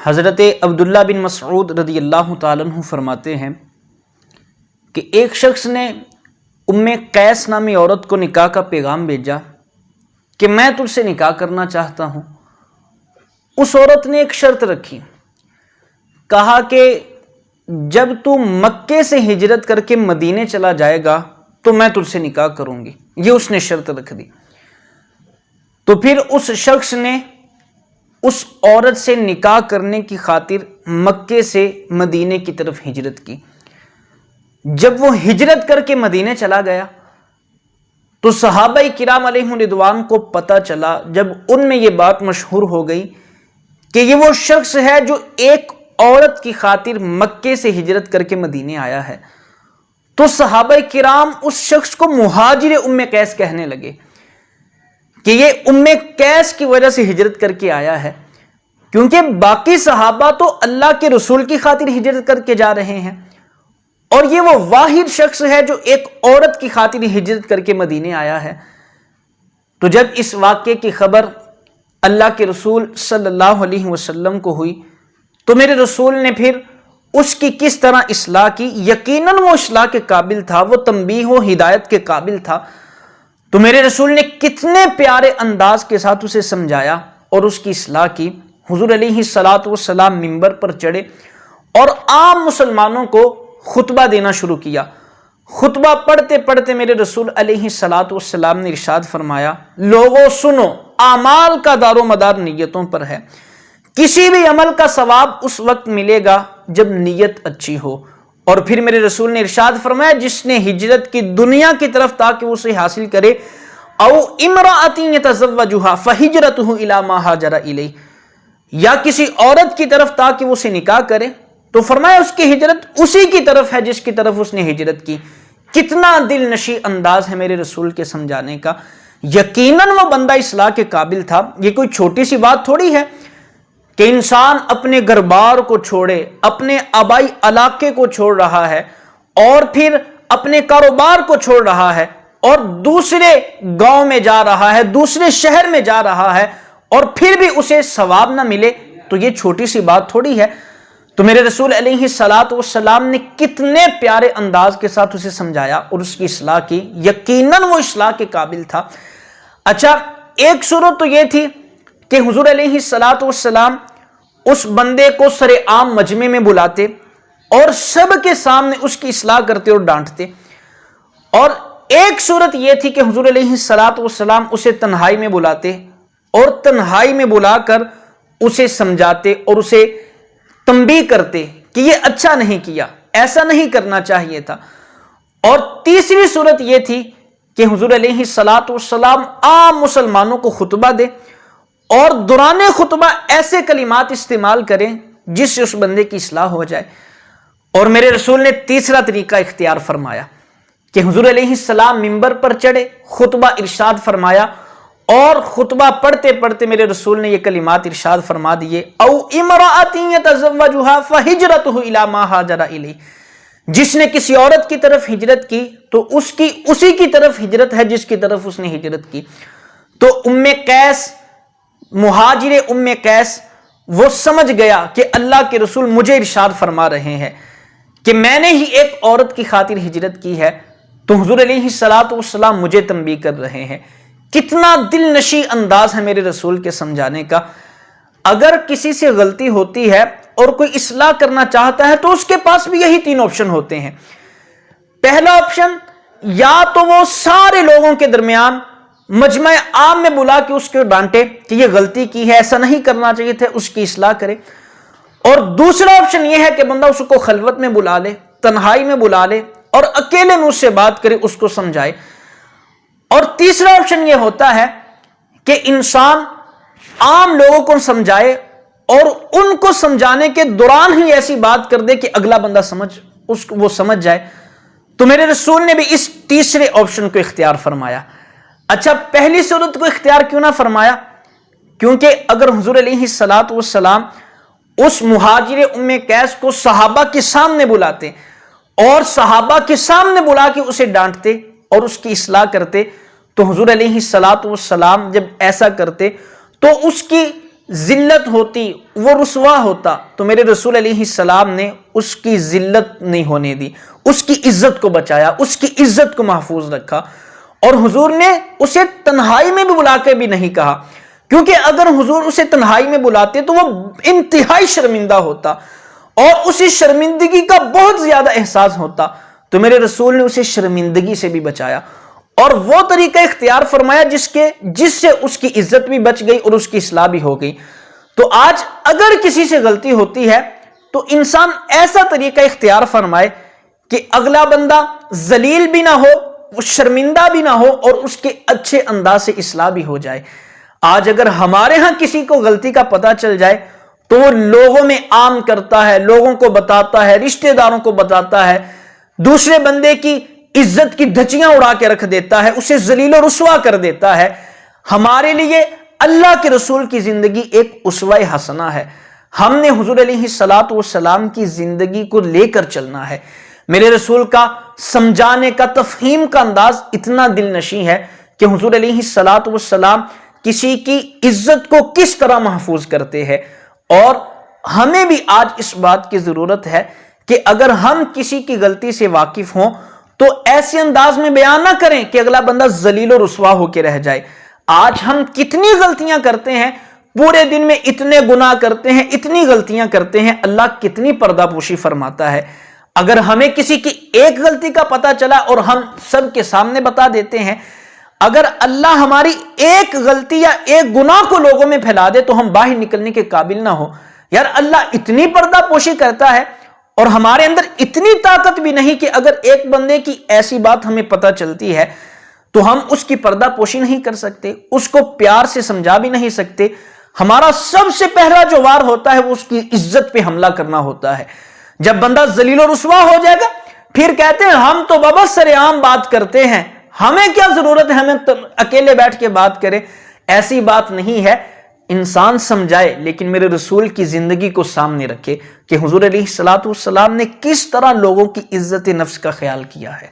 حضرت عبداللہ بن مسعود رضی اللہ تعالیٰ عنہ فرماتے ہیں کہ ایک شخص نے ام قیس نامی عورت کو نکاح کا پیغام بھیجا کہ میں تجھ سے نکاح کرنا چاہتا ہوں۔ اس عورت نے ایک شرط رکھی، کہا کہ جب تو مکے سے ہجرت کر کے مدینے چلا جائے گا تو میں تجھ سے نکاح کروں گی، یہ اس نے شرط رکھ دی۔ تو پھر اس شخص نے اس عورت سے نکاح کرنے کی خاطر مکے سے مدینے کی طرف ہجرت کی۔ جب وہ ہجرت کر کے مدینے چلا گیا تو صحابہ کرام علیہم رضوان کو پتہ چلا، جب ان میں یہ بات مشہور ہو گئی کہ یہ وہ شخص ہے جو ایک عورت کی خاطر مکے سے ہجرت کر کے مدینے آیا ہے، تو صحابہ کرام اس شخص کو مہاجر ام قیس کہنے لگے کہ یہ ام قیس کی وجہ سے ہجرت کر کے آیا ہے، کیونکہ باقی صحابہ تو اللہ کے رسول کی خاطر ہجرت کر کے جا رہے ہیں، اور یہ وہ واحد شخص ہے جو ایک عورت کی خاطر ہجرت کر کے مدینے آیا ہے۔ تو جب اس واقعے کی خبر اللہ کے رسول صلی اللہ علیہ وسلم کو ہوئی تو میرے رسول نے پھر اس کی کس طرح اصلاح کی۔ یقیناً وہ اصلاح کے قابل تھا، وہ تنبیہ و ہدایت کے قابل تھا، تو میرے رسول نے کتنے پیارے انداز کے ساتھ اسے سمجھایا اور اس کی اصلاح کی۔ حضور علیہ الصلوۃ والسلام منبر پر چڑھے اور عام مسلمانوں کو خطبہ دینا شروع کیا۔ خطبہ پڑھتے پڑھتے میرے رسول علیہ الصلوۃ والسلام نے ارشاد فرمایا، لوگوں سنو، اعمال کا دار و مدار نیتوں پر ہے، کسی بھی عمل کا ثواب اس وقت ملے گا جب نیت اچھی ہو۔ اور پھر میرے رسول نے ارشاد فرمایا، جس نے ہجرت کی دنیا کی طرف تاکہ اسے حاصل کرے، او امرأۃ یتزوجها فہجرتہ الی ما ہاجر الیہ، یا کسی عورت کی طرف تاکہ وہ اسے نکاح کرے، تو فرمایا اس کی ہجرت اسی کی طرف ہے جس کی طرف اس نے ہجرت کی۔ کتنا دل نشیں انداز ہے میرے رسول کے سمجھانے کا۔ یقیناً وہ بندہ اصلاح کے قابل تھا۔ یہ کوئی چھوٹی سی بات تھوڑی ہے کہ انسان اپنے گھر بار کو چھوڑے، اپنے آبائی علاقے کو چھوڑ رہا ہے اور پھر اپنے کاروبار کو چھوڑ رہا ہے اور دوسرے گاؤں میں جا رہا ہے، دوسرے شہر میں جا رہا ہے، اور پھر بھی اسے ثواب نہ ملے، تو یہ چھوٹی سی بات تھوڑی ہے۔ تو میرے رسول علیہ الصلوۃ والسلام نے کتنے پیارے انداز کے ساتھ اسے سمجھایا اور اس کی اصلاح کی۔ یقیناً وہ اصلاح کے قابل تھا۔ اچھا، ایک صورت تو یہ تھی کہ حضور علیہ الصلوۃ والسلام اس بندے کو سر عام مجمع میں بلاتے اور سب کے سامنے اس کی اصلاح کرتے اور ڈانٹتے، اور ایک صورت یہ تھی کہ حضور علیہ الصلوۃ والسلام اسے تنہائی میں بلاتے اور تنہائی میں بلا کر اسے سمجھاتے اور اسے تنبیہ کرتے کہ یہ اچھا نہیں کیا، ایسا نہیں کرنا چاہیے تھا۔ اور تیسری صورت یہ تھی کہ حضور علیہ الصلوۃ والسلام عام مسلمانوں کو خطبہ دے اور دوران خطبہ ایسے کلمات استعمال کریں جس سے اس بندے کی اصلاح ہو جائے۔ اور میرے رسول نے تیسرا طریقہ اختیار فرمایا کہ حضور علیہ السلام منبر پر چڑھے، خطبہ ارشاد فرمایا، اور خطبہ پڑھتے پڑھتے میرے رسول نے یہ کلمات ارشاد فرما دیے، او امرأۃ یتزوجها فہجرتہ الی ما ہاجر الیہ، جس نے کسی عورت کی طرف ہجرت کی تو اس کی اسی کی طرف ہجرت ہے جس کی طرف اس نے ہجرت کی۔ تو ام قیس، مہاجر ام قیس، وہ سمجھ گیا کہ اللہ کے رسول مجھے ارشاد فرما رہے ہیں کہ میں نے ہی ایک عورت کی خاطر ہجرت کی ہے، تو حضور علیہ الصلوۃ والسلام مجھے تنبیہ کر رہے ہیں۔ کتنا دل نشیں انداز ہے میرے رسول کے سمجھانے کا۔ اگر کسی سے غلطی ہوتی ہے اور کوئی اصلاح کرنا چاہتا ہے تو اس کے پاس بھی یہی تین آپشن ہوتے ہیں۔ پہلا آپشن، یا تو وہ سارے لوگوں کے درمیان مجمع عام میں بلا کے اس کو ڈانٹے کہ یہ غلطی کی ہے، ایسا نہیں کرنا چاہیے تھا، اس کی اصلاح کرے، اور دوسرا آپشن یہ ہے کہ بندہ اس کو خلوت میں بلا لے، تنہائی میں بلا لے اور اکیلے میں اس سے بات کرے، اس کو سمجھائے۔ اور تیسرا آپشن یہ ہوتا ہے کہ انسان عام لوگوں کو سمجھائے اور ان کو سمجھانے کے دوران ہی ایسی بات کر دے کہ اگلا بندہ وہ سمجھ جائے۔ تو میرے رسول نے بھی اس تیسرے آپشن کو اختیار فرمایا۔ اچھا، پہلی صورت کو اختیار کیوں نہ فرمایا؟ کیونکہ اگر حضور علیہ الصلوۃ والسلام اس مہاجر ام قیس کو صحابہ کے سامنے بلاتے اور صحابہ کے سامنے بلا کے اسے ڈانٹتے اور اس کی اصلاح کرتے، تو حضور علیہ الصلوۃ والسلام جب ایسا کرتے تو اس کی ذلت ہوتی، وہ رسوا ہوتا، تو میرے رسول علیہ السلام نے اس کی ذلت نہیں ہونے دی، اس کی عزت کو بچایا، اس کی عزت کو محفوظ رکھا. اور حضور نے اسے تنہائی میں بھی بلا کے بھی نہیں کہا، کیونکہ اگر حضور اسے تنہائی میں بلاتے تو وہ انتہائی شرمندہ ہوتا اور اسی شرمندگی کا بہت زیادہ احساس ہوتا. تو میرے رسول نے اسے شرمندگی سے بھی بچایا اور وہ طریقہ اختیار فرمایا جس سے اس کی عزت بھی بچ گئی اور اس کی اصلاح بھی ہو گئی. تو آج اگر کسی سے غلطی ہوتی ہے تو انسان ایسا طریقہ اختیار فرمائے کہ اگلا بندہ ذلیل بھی نہ ہو، شرمندہ بھی نہ ہو اور اس کے اچھے انداز سے اصلاح بھی ہو جائے. آج اگر ہمارے ہاں کسی کو غلطی کا پتہ چل جائے تو وہ لوگوں میں عام کرتا ہے، لوگوں کو بتاتا ہے، رشتہ داروں کو بتاتا ہے، دوسرے بندے کی عزت کی دھچیاں اڑا کے رکھ دیتا ہے، اسے ذلیل و رسوا کر دیتا ہے. ہمارے لیے اللہ کے رسول کی زندگی ایک اسوہ حسنہ ہے. ہم نے حضور علیہ الصلوۃ والسلام کی زندگی کو لے کر چلنا ہے. میرے رسول کا سمجھانے کا، تفہیم کا انداز اتنا دل نشیں ہے کہ حضور علیہ الصلوۃ والسلام کسی کی عزت کو کس طرح محفوظ کرتے ہیں. اور ہمیں بھی آج اس بات کی ضرورت ہے کہ اگر ہم کسی کی غلطی سے واقف ہوں تو ایسے انداز میں بیان نہ کریں کہ اگلا بندہ ذلیل و رسوا ہو کے رہ جائے. آج ہم کتنی غلطیاں کرتے ہیں، پورے دن میں اتنے گناہ کرتے ہیں، اتنی غلطیاں کرتے ہیں، اللہ کتنی پردہ پوشی فرماتا ہے. اگر ہمیں کسی کی ایک غلطی کا پتہ چلا اور ہم سب کے سامنے بتا دیتے ہیں، اگر اللہ ہماری ایک غلطی یا ایک گناہ کو لوگوں میں پھیلا دے تو ہم باہر نکلنے کے قابل نہ ہو. یار اللہ اتنی پردہ پوشی کرتا ہے اور ہمارے اندر اتنی طاقت بھی نہیں کہ اگر ایک بندے کی ایسی بات ہمیں پتہ چلتی ہے تو ہم اس کی پردہ پوشی نہیں کر سکتے، اس کو پیار سے سمجھا بھی نہیں سکتے. ہمارا سب سے پہلا جو وار ہوتا ہے وہ اس کی عزت پہ حملہ کرنا ہوتا ہے. جب بندہ ذلیل و رسوا ہو جائے گا پھر کہتے ہیں ہم تو بابا سر عام بات کرتے ہیں، ہمیں کیا ضرورت ہے ہمیں اکیلے بیٹھ کے بات کرے. ایسی بات نہیں ہے. انسان سمجھائے لیکن میرے رسول کی زندگی کو سامنے رکھے کہ حضور علیہ الصلوۃ والسلام نے کس طرح لوگوں کی عزت نفس کا خیال کیا ہے.